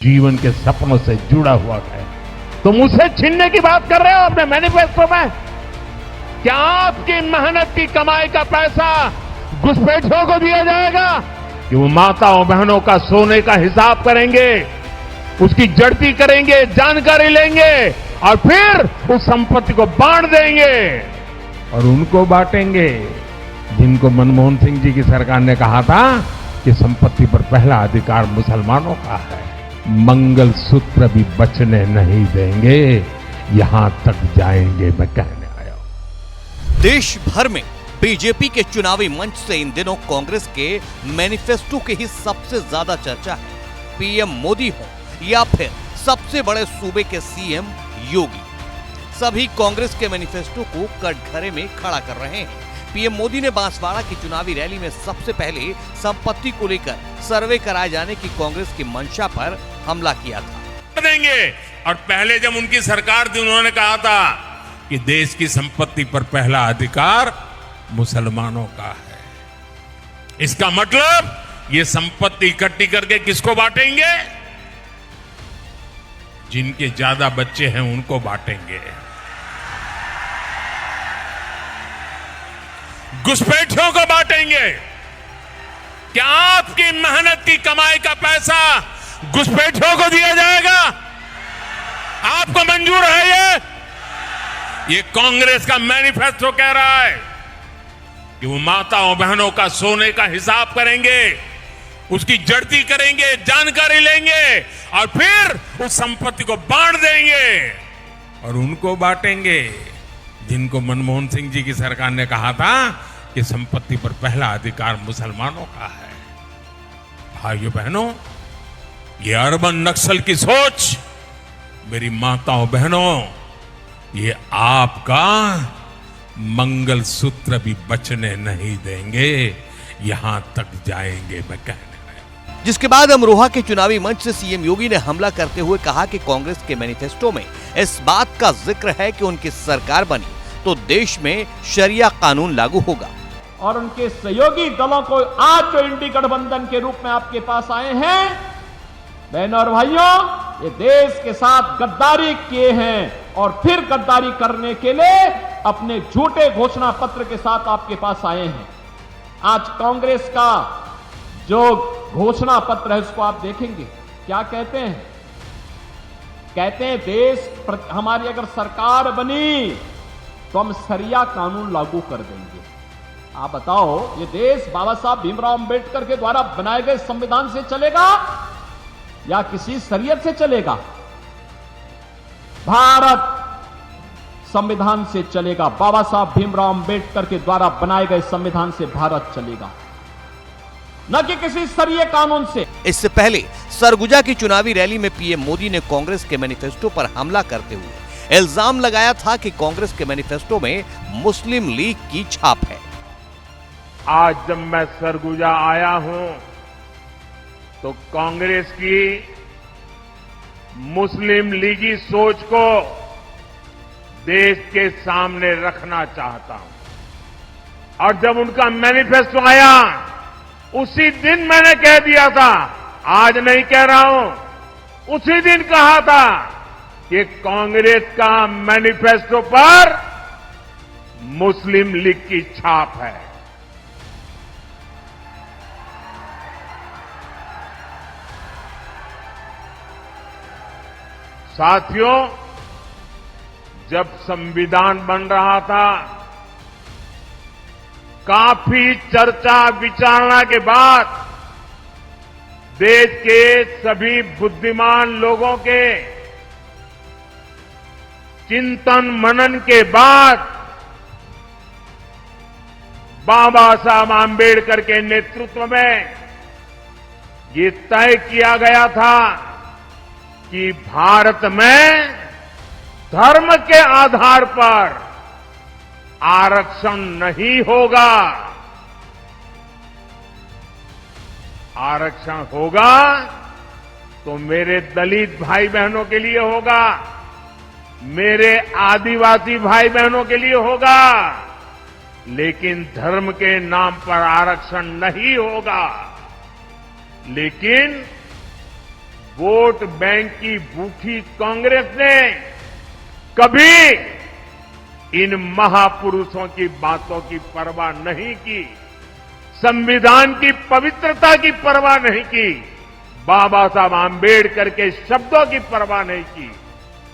जीवन के सपनों से जुड़ा हुआ है। तुम उसे छीनने की बात कर रहे हो अपने मैनिफेस्टो में? क्या आपकी मेहनत की कमाई का पैसा घुसपैठियों को दिया जाएगा कि वो माताओं बहनों का सोने का हिसाब करेंगे, उसकी जड़ती करेंगे, जानकारी लेंगे और फिर उस संपत्ति को बांट देंगे और उनको बांटेंगे जिनको मनमोहन सिंह जी की सरकार ने कहा था कि संपत्ति पर पहला अधिकार मुसलमानों का है। मंगल सूत्र भी बचने नहीं देंगे, यहां तक जाएंगे, मैं कहने आया हूं। देश भर में बीजेपी के चुनावी मंच से इन दिनों कांग्रेस के मैनिफेस्टो की ही सबसे ज्यादा चर्चा है। पीएम मोदी हो या फिर सबसे बड़े सूबे के सीएम योगी, सभी कांग्रेस के मैनिफेस्टो को कटघरे में खड़ा कर रहे हैं। पीएम मोदी ने बांसवाड़ा की चुनावी रैली में सबसे पहले संपत्ति को लेकर सर्वे कराए जाने की कांग्रेस की मंशा पर हमला किया था। देंगे और पहले जब उनकी सरकार थी उन्होंने कहा था कि देश की संपत्ति पर पहला अधिकार मुसलमानों का है। इसका मतलब ये संपत्ति इकट्ठी करके किसको बांटेंगे? जिनके ज्यादा बच्चे हैं उनको बांटेंगे। घुसपैठियों को बांटेंगे। क्या आपकी मेहनत की कमाई का पैसा घुसपैठियों को दिया जाएगा? आपको मंजूर है? ये कांग्रेस का मैनिफेस्टो कह रहा है कि वो माताओं बहनों का सोने का हिसाब करेंगे, उसकी जड़ती करेंगे, जानकारी लेंगे और फिर उस संपत्ति को बांट देंगे और उनको बांटेंगे जिनको मनमोहन सिंह जी की सरकार ने कहा था कि संपत्ति पर पहला अधिकार मुसलमानों का है। भाइयों बहनों, ये अर्बन नक्सल की सोच, मेरी माताओं बहनों, ये आपका मंगल सूत्र भी बचने नहीं देंगे, यहां तक जाएंगे, मैं कहने। जिसके बाद अमरोहा के चुनावी मंच से सीएम योगी ने हमला करते हुए कहा कि कांग्रेस के मैनिफेस्टो में इस बात का जिक्र है कि उनकी सरकार बनी तो देश में शरिया कानून लागू होगा। और उनके सहयोगी दलों को आज जो इंडी गठबंधन के रूप में आपके पास आए हैं, बहनों और भाइयों, ये देश के साथ गद्दारी किए हैं और फिर गद्दारी करने के लिए अपने झूठे घोषणा पत्र के साथ आपके पास आए हैं। आज कांग्रेस का जो घोषणा पत्र है उसको आप देखेंगे, क्या कहते हैं? कहते हैं देश हमारी अगर सरकार बनी तो हम शरिया कानून लागू कर देंगे। आप बताओ, ये देश बाबा साहब भीमराव अंबेडकर के द्वारा बनाए गए संविधान से चलेगा या किसी शरीयत से चलेगा? भारत संविधान से चलेगा। बाबा साहब भीमराव अंबेडकर के द्वारा बनाए गए संविधान से भारत चलेगा, न कि किसी शरीय कानून से। इससे पहले सरगुजा की चुनावी रैली में पीएम मोदी ने कांग्रेस के मैनिफेस्टो पर हमला करते हुए इल्जाम लगाया था कि कांग्रेस के मैनिफेस्टो में मुस्लिम लीग की छाप है। आज जब मैं सरगुजा आया हूं तो कांग्रेस की मुस्लिम लीगी सोच को देश के सामने रखना चाहता हूं। और जब उनका मैनिफेस्टो आया उसी दिन मैंने कह दिया था, आज नहीं कह रहा हूं, उसी दिन कहा था कि कांग्रेस का मैनिफेस्टो पर मुस्लिम लीग की छाप है। साथियों, जब संविधान बन रहा था, काफी चर्चा विचारणा के बाद देश के सभी बुद्धिमान लोगों के चिंतन मनन के बाद बाबा साहब आंबेडकर के नेतृत्व में ये तय किया गया था कि भारत में धर्म के आधार पर आरक्षण नहीं होगा। आरक्षण होगा तो मेरे दलित भाई बहनों के लिए होगा, मेरे आदिवासी भाई बहनों के लिए होगा, लेकिन धर्म के नाम पर आरक्षण नहीं होगा। लेकिन वोट बैंक की भूखी कांग्रेस ने कभी इन महापुरुषों की बातों की परवाह नहीं की, संविधान की पवित्रता की परवाह नहीं की, बाबा साहब आंबेडकर के शब्दों की परवाह नहीं की।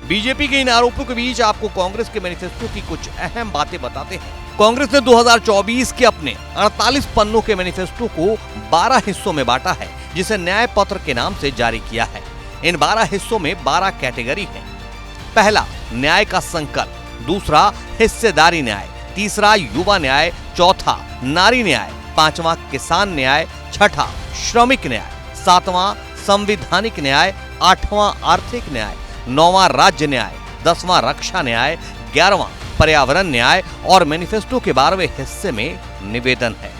बीजेपी के इन आरोपों के बीच आपको कांग्रेस के मैनिफेस्टो की कुछ अहम बातें बताते हैं। कांग्रेस ने 2024 के अपने 48 पन्नों के मैनिफेस्टो को 12 हिस्सों में बांटा है, जिसे न्याय पत्र के नाम से जारी किया है। इन 12 हिस्सों में 12 कैटेगरी हैं। पहला, न्याय का संकल्प। दूसरा, हिस्सेदारी न्याय। तीसरा, युवा न्याय। चौथा, नारी न्याय। पांचवा, किसान न्याय। छठा, श्रमिक न्याय। सातवां, संवैधानिक न्याय। आठवां, आर्थिक न्याय। नौवां, राज्य न्याय। 10वां, रक्षा न्याय। 11वां, पर्यावरण न्याय। और मैनिफेस्टो के 12वें हिस्से में निवेदन है।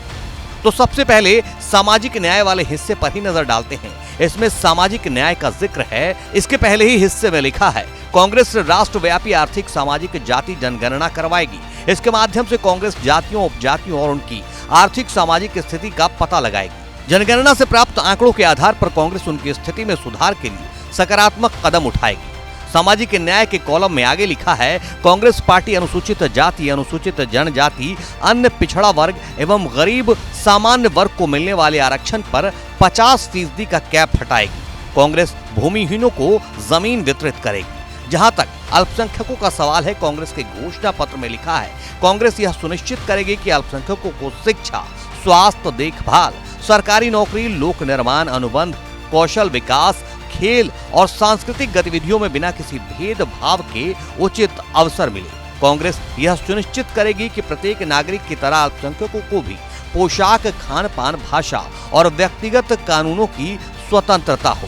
तो सबसे पहले सामाजिक न्याय वाले हिस्से पर ही नजर डालते हैं। इसमें सामाजिक न्याय का जिक्र है। इसके पहले ही हिस्से में लिखा है, कांग्रेस राष्ट्रव्यापी आर्थिक सामाजिक जाति जनगणना करवाएगी। इसके माध्यम से कांग्रेस जातियों, उपजातियों और उनकी आर्थिक सामाजिक स्थिति का पता लगाएगी। जनगणना से प्राप्त आंकड़ों के आधार पर कांग्रेस उनकी स्थिति में सुधार के लिए सकारात्मक कदम उठाएगी। सामाजिक न्याय के कॉलम में आगे लिखा है, कांग्रेस पार्टी अनुसूचित जाति, अनुसूचित जनजाति, अन्य पिछड़ा वर्ग एवं गरीब सामान्य वर्ग को मिलने वाले आरक्षण पर 50% का कैप हटाएगी। कांग्रेस भूमिहीनों को जमीन वितरित करेगी। जहां तक अल्पसंख्यकों का सवाल है, कांग्रेस के घोषणा पत्र में लिखा है, कांग्रेस यह सुनिश्चित करेगी कि अल्पसंख्यकों को शिक्षा, स्वास्थ्य देखभाल, सरकारी नौकरी, लोक निर्माण अनुबंध, कौशल विकास, खेल और सांस्कृतिक गतिविधियों में बिना किसी भेदभाव के उचित अवसर मिले। कांग्रेस यह सुनिश्चित करेगी कि प्रत्येक नागरिक की तरह अल्पसंख्यकों को भी पोशाक, खान पान, भाषा और व्यक्तिगत कानूनों की स्वतंत्रता हो।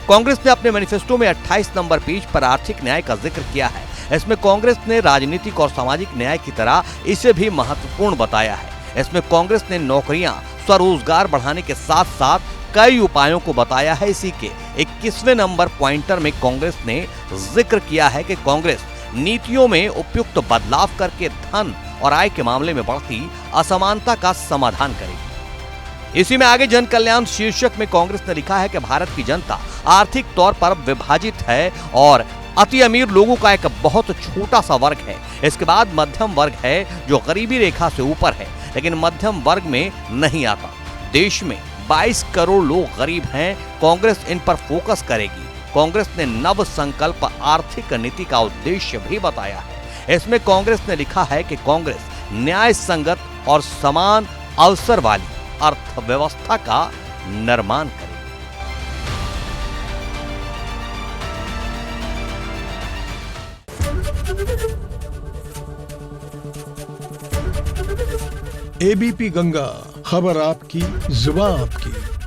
कांग्रेस ने अपने मैनिफेस्टो में 28 नंबर पेज पर आर्थिक न्याय का जिक्र किया है। इसमें कांग्रेस ने राजनीतिक और सामाजिक न्याय की तरह इसे भी महत्वपूर्ण बताया है। इसमें कांग्रेस ने नौकरियां, स्वरोजगार बढ़ाने के साथ साथ कई उपायों को बताया है। इसी के 21वें नंबर पॉइंटर में कांग्रेस ने जिक्र किया है कि कांग्रेस नीतियों में उपयुक्त बदलाव करके धन और आय के मामले में बढ़ती असमानता का समाधान करेगी। इसी में आगे जन कल्याण शीर्षक में कांग्रेस ने लिखा है कि भारत की जनता आर्थिक तौर पर विभाजित है और अति अमीर लोगों का एक बहुत छोटा सा वर्ग है। इसके बाद मध्यम वर्ग है जो गरीबी रेखा से ऊपर है, लेकिन मध्यम वर्ग में नहीं आता। देश में 22 करोड़ लोग गरीब हैं। कांग्रेस इन पर फोकस करेगी। कांग्रेस ने नव संकल्प आर्थिक नीति का उद्देश्य भी बताया है। इसमें कांग्रेस ने लिखा है कि कांग्रेस न्याय संगत और समान अवसर वाली अर्थव्यवस्था का निर्माण करेगी। एबीपी गंगा, खबर आपकी, जुबान आपकी।